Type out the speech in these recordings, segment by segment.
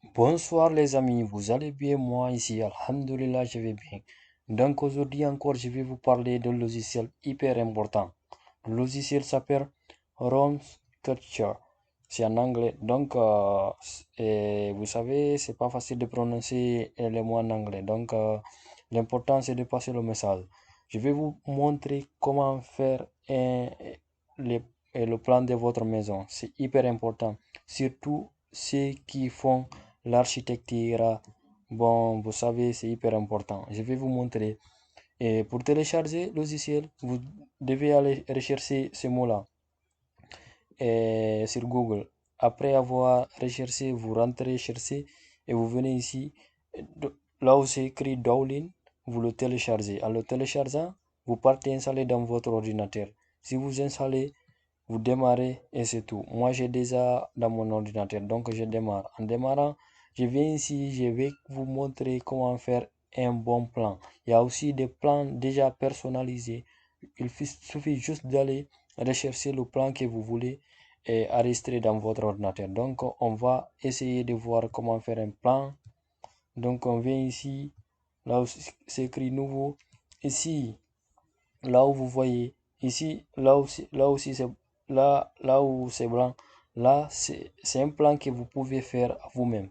Bonsoir les amis, vous allez bien? Moi ici, Alhamdulillah, je vais bien. Donc aujourd'hui encore, je vais vous parler d'un logiciel hyper important. Le logiciel s'appelle Rome Catcher. C'est en anglais. Donc, et vous savez, c'est pas facile de prononcer les mots en anglais. Donc, l'important c'est de passer le message. Je vais vous montrer comment faire le, le plan de votre maison. C'est hyper important. Surtout ceux qui font l'architecture. Bon, vous savez, c'est hyper important. Je vais vous montrer. Et pour télécharger le logiciel, vous devez aller rechercher ce mot-là sur Google. Après avoir recherché, vous rentrez chercher et vous venez ici. Là où c'est écrit Download, vous le téléchargez. En le téléchargeant, vous partez installer dans votre ordinateur. Si vous installez, vous démarrez et c'est tout. Moi, j'ai déjà dans mon ordinateur, donc je démarre. En démarrant, je viens ici, je vais vous montrer comment faire un bon plan. Il y a aussi des plans déjà personnalisés. Il suffit juste d'aller rechercher le plan que vous voulez et enregistrer dans votre ordinateur. Donc, on va essayer de voir comment faire un plan. Donc, on vient ici, là où c'est écrit nouveau. Ici, là où vous voyez, ici, là aussi c'est là où c'est blanc, là c'est un plan que vous pouvez faire vous-même.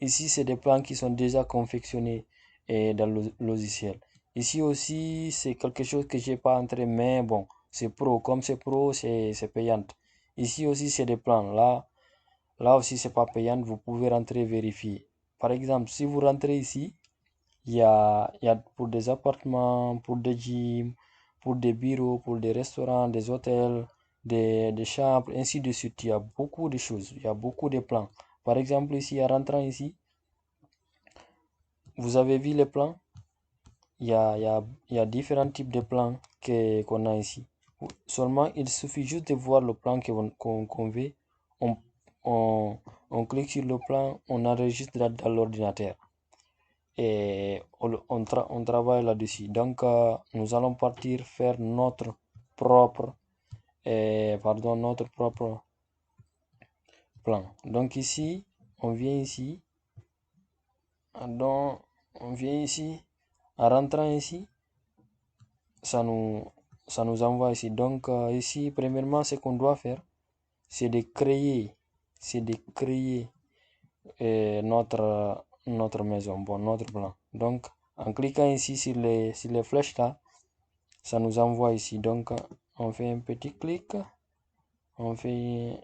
Ici, c'est des plans qui sont déjà confectionnés dans le logiciel. Ici aussi, c'est quelque chose que j'ai pas entré, mais bon, c'est pro. Comme c'est pro, c'est payant. Ici aussi, c'est des plans. Là aussi, c'est pas payant. Vous pouvez rentrer vérifier. Par exemple, si vous rentrez ici, il y a pour des appartements, pour des gyms, pour des bureaux, pour des restaurants, des hôtels, des chambres, ainsi de suite. Il y a beaucoup de choses, il y a beaucoup de plans. Par exemple, ici, en rentrant ici, vous avez vu les plans? Il y a différents types de plans qu'on a ici. Seulement, il suffit juste de voir le plan qu'on veut. On, on clique sur le plan, on enregistre dans l'ordinateur et on travaille là-dessus. Donc, nous allons partir faire propre, notre propre plan. Donc ici, on vient ici, donc on vient ici, en rentrant ici, ça nous, ça nous envoie ici. Donc ici, premièrement, ce qu'on doit faire, c'est de créer, c'est de créer notre maison, bon, notre plan. Donc, en cliquant ici sur les flèches là, ça nous envoie ici. Donc, on fait un petit clic, on fait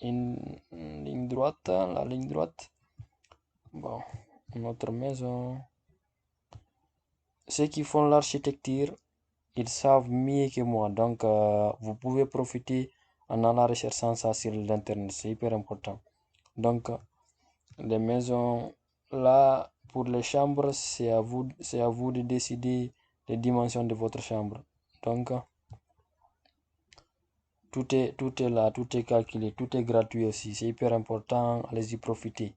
une ligne droite, la ligne droite. Bon, notre maison. Ceux qui font l'architecture, ils savent mieux que moi. Donc, vous pouvez profiter en allant rechercher ça sur l'internet. C'est hyper important. Donc, les maisons, là, pour les chambres, c'est à vous de décider les dimensions de votre chambre. Donc, tout est là, tout est calculé, tout est gratuit aussi. C'est hyper important. Allez-y profiter.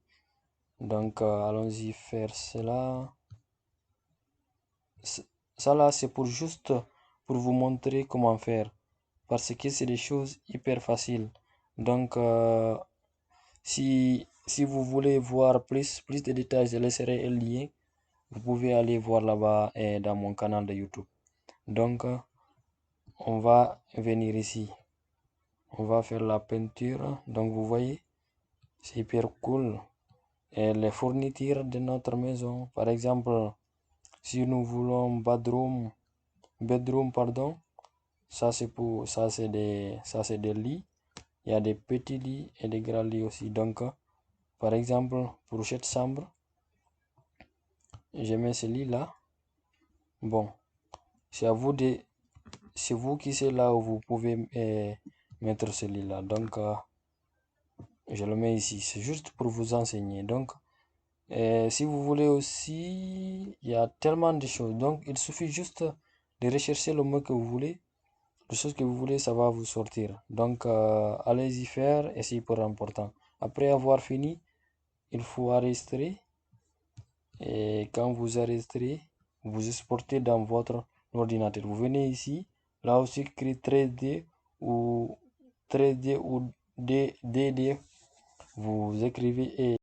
Donc, allons-y faire cela. Ça là, c'est pour juste pour vous montrer comment faire. Parce que c'est des choses hyper faciles. Donc, si vous voulez voir plus de détails, je laisserai un lien. Vous pouvez aller voir là-bas et dans mon canal de YouTube. Donc, on va venir ici. On va faire la peinture. Donc, vous voyez, c'est hyper cool. Et les fournitures de notre maison, par exemple, si nous voulons bedroom, pardon, ça c'est des lits. Il y a des petits lits et des grands lits aussi. Donc, par exemple, pour cette chambre, je mets ce lit là. Bon, c'est à vous de, c'est vous qui c'est là où vous pouvez mettre ce lit là. Donc, je le mets ici. C'est juste pour vous enseigner. Donc, si vous voulez aussi, il y a tellement de choses. Donc, il suffit juste de rechercher le mot que vous voulez. Les choses que vous voulez, ça va vous sortir. Donc, allez-y faire et c'est hyper important. Après avoir fini, il faut enregistrer. Et quand vous enregistrez, vous exportez dans votre ordinateur. Vous venez ici, là aussi, écrit 3D ou 3D ou DD. Vous écrivez et